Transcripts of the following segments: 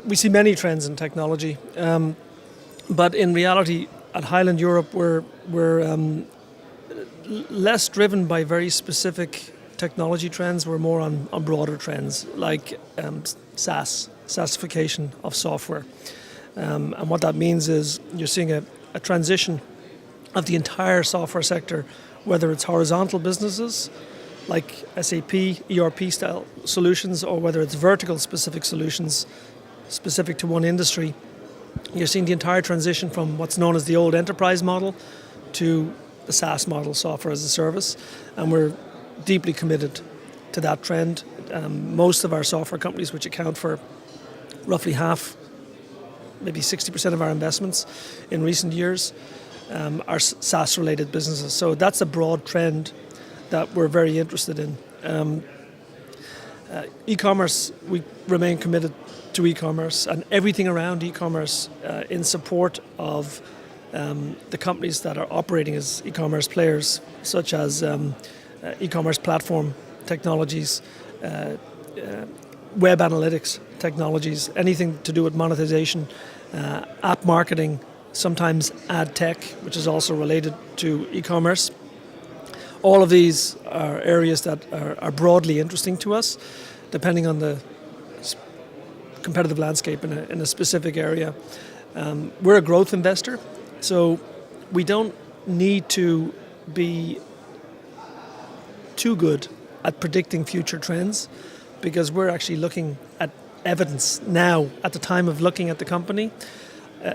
We see many trends in technology, but in reality, at Highland Europe, we're less driven by very specific technology trends. We're more on broader trends like SaaSification of software. And what that means is you're seeing a transition of the entire software sector, whether it's horizontal businesses like SAP, ERP style solutions, or whether it's vertical specific solutions specific to one industry. You're seeing the entire transition from what's known as the old enterprise model to the SaaS model, software as a service, and we're deeply committed to that trend. Most of our software companies, which account for roughly half, maybe 60% of our investments in recent years, are SaaS-related businesses. So that's a broad trend that we're very interested in. E-commerce, we remain committed to e-commerce and everything around e-commerce in support of the companies that are operating as e-commerce players, such as e-commerce platform technologies, web analytics technologies, anything to do with monetization, app marketing, sometimes ad tech, which is also related to e-commerce. All of these are areas that are broadly interesting to us, depending on the competitive landscape in a specific area. We're a growth investor, so we don't need to be too good at predicting future trends, because we're actually looking at evidence now at the time of looking at the company,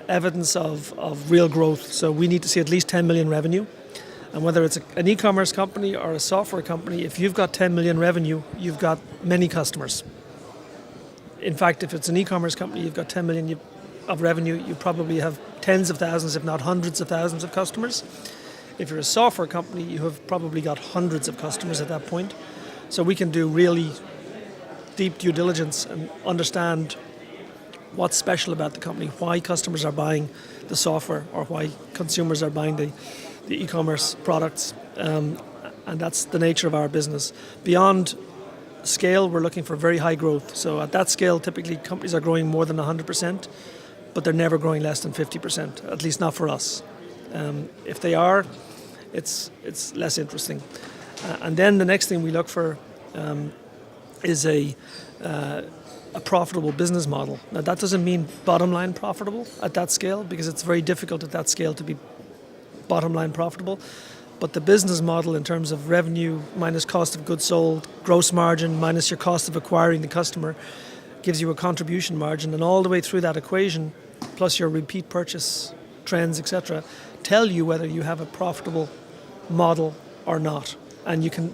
evidence of real growth. So we need to see at least 10 million revenue. And whether it's an e-commerce company or a software company, if you've got 10 million revenue, you've got many customers. In fact, if it's an e-commerce company, you've got 10 million of revenue, you probably have tens of thousands, if not hundreds of thousands of customers. If you're a software company, you have probably got hundreds of customers at that point. So we can do really deep due diligence and understand what's special about the company, why customers are buying the software or why consumers are buying the e-commerce products, and that's the nature of our business. Beyond scale, we're looking for very high growth. So at that scale, typically companies are growing more than 100%, but they're never growing less than 50%, at least not for us. If they are, it's less interesting. And then the next thing we look for is a profitable business model. Now that doesn't mean bottom line profitable at that scale, because it's very difficult at that scale to be bottom line profitable, but the business model in terms of revenue minus cost of goods sold, gross margin minus your cost of acquiring the customer, gives you a contribution margin, and all the way through that equation, plus your repeat purchase trends, etc., tell you whether you have a profitable model or not. And you can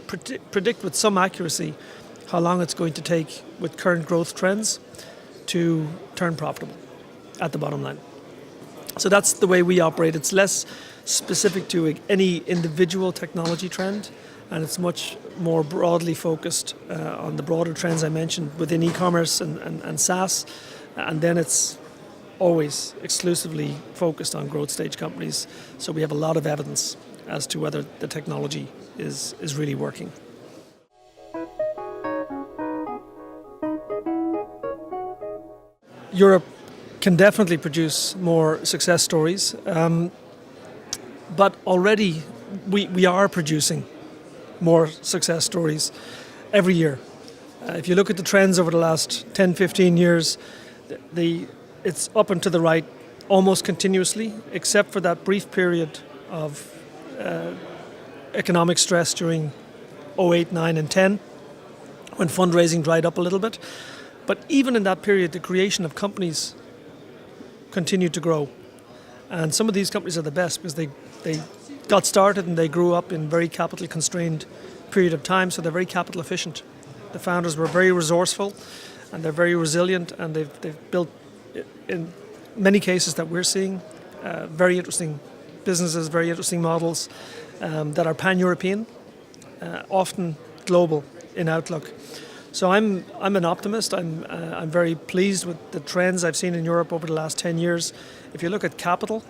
predict with some accuracy how long it's going to take with current growth trends to turn profitable at the bottom line. So that's the way we operate. It's less specific to any individual technology trend, and it's much more broadly focused on the broader trends I mentioned within e-commerce and SaaS, and then it's always exclusively focused on growth stage companies. So we have a lot of evidence as to whether the technology is really working. Europe can definitely produce more success stories, but already we are producing more success stories every year. If you look at the trends over the last 10, 15 years, it's up and to the right almost continuously, except for that brief period of economic stress during 08, 9 and 10, when fundraising dried up a little bit. But even in that period, the creation of companies continued to grow. And some of these companies are the best because they got started and they grew up in very capital constrained period of time, so they're very capital efficient. The founders were very resourceful and they're very resilient, and they've built, in many cases that we're seeing, very interesting businesses, very interesting models that are pan-European, often global in outlook. So I'm an optimist. I'm very pleased with the trends I've seen in Europe over the last 10 years. If you look at capital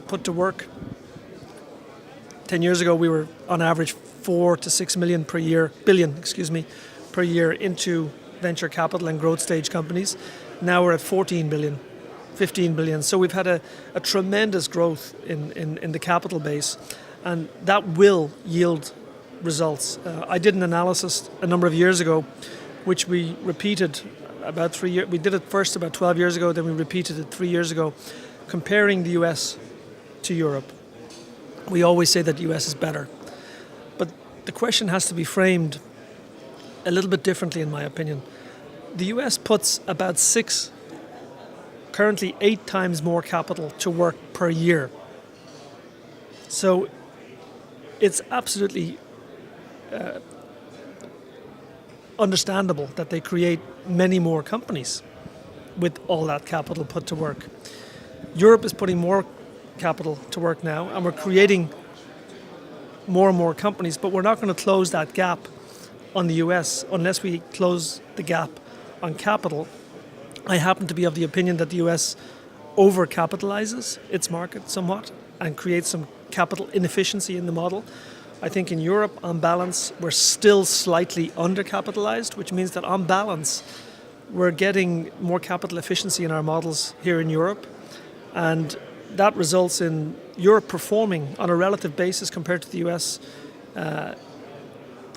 put to work, 10 years ago we were on average 4 to 6 billion per year into venture capital and growth stage companies. Now we're at 14 billion, 15 billion. So we've had a tremendous growth in the capital base, and that will yield results. I did an analysis a number of years ago, which we repeated about 3 years. We did it first about 12 years ago, then we repeated it 3 years ago, comparing the US to Europe. We always say that the US is better, but the question has to be framed a little bit differently, in my opinion. The US puts about currently 8 times more capital to work per year. So it's absolutely understandable that they create many more companies with all that capital put to work. Europe is putting more capital to work now, and we're creating more and more companies, but we're not going to close that gap on the US unless we close the gap on capital. I happen to be of the opinion that the US overcapitalizes its market somewhat and creates some capital inefficiency in the model. I think in Europe, on balance, we're still slightly undercapitalized, which means that on balance, we're getting more capital efficiency in our models here in Europe. And that results in Europe performing on a relative basis compared to the US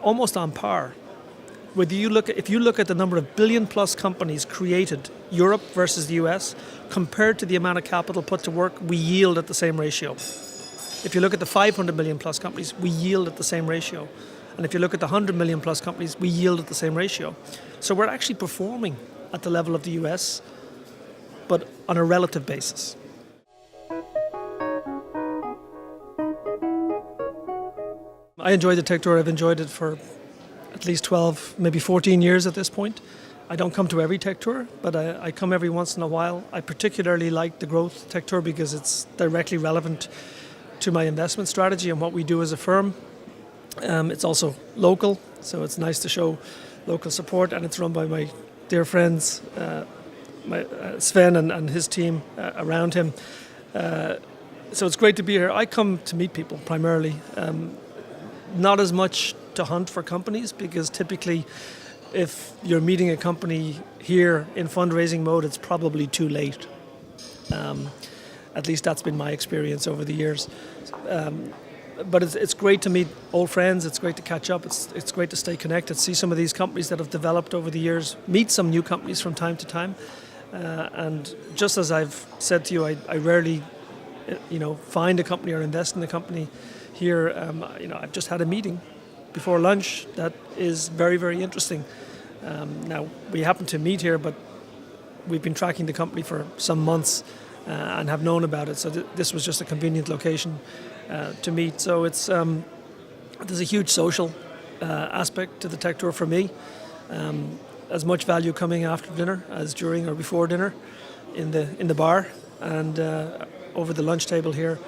almost on par. If you look at the number of billion-plus companies created, Europe versus the US, compared to the amount of capital put to work, we yield at the same ratio. If you look at the 500 million plus companies, we yield at the same ratio. And if you look at the 100 million plus companies, we yield at the same ratio. So we're actually performing at the level of the US, but on a relative basis. I enjoy the tech tour. I've enjoyed it for at least 12, maybe 14 years at this point. I don't come to every tech tour, but I come every once in a while. I particularly like the growth tech tour because it's directly relevant to my investment strategy and what we do as a firm. It's also local, so it's nice to show local support, and it's run by my dear friends, Sven and his team around him. So it's great to be here. I come to meet people primarily, not as much to hunt for companies, because typically if you're meeting a company here in fundraising mode, it's probably too late. At least that's been my experience over the years. But it's great to meet old friends. It's great to catch up. It's great to stay connected, see some of these companies that have developed over the years, meet some new companies from time to time. And just as I've said to you, I rarely, find a company or invest in a company here. I've just had a meeting before lunch that is very, very interesting. Now, we happen to meet here, but we've been tracking the company for some months and have known about it. So this was just a convenient location to meet. So it's there's a huge social aspect to the tech tour for me. As much value coming after dinner as during or before dinner in the bar and over the lunch table here.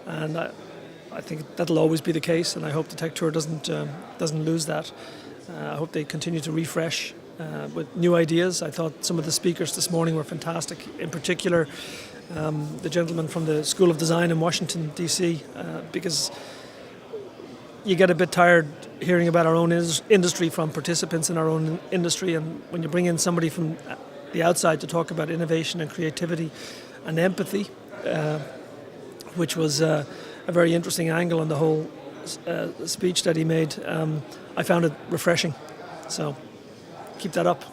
And I think that'll always be the case, and I hope the tech tour doesn't lose that. I hope they continue to refresh with new ideas. I thought some of the speakers this morning were fantastic. In particular, the gentleman from the School of Design in Washington, D.C., because you get a bit tired hearing about our own industry from participants in our own industry, and when you bring in somebody from the outside to talk about innovation and creativity and empathy, which was a very interesting angle on the whole speech that he made, I found it refreshing. So keep that up.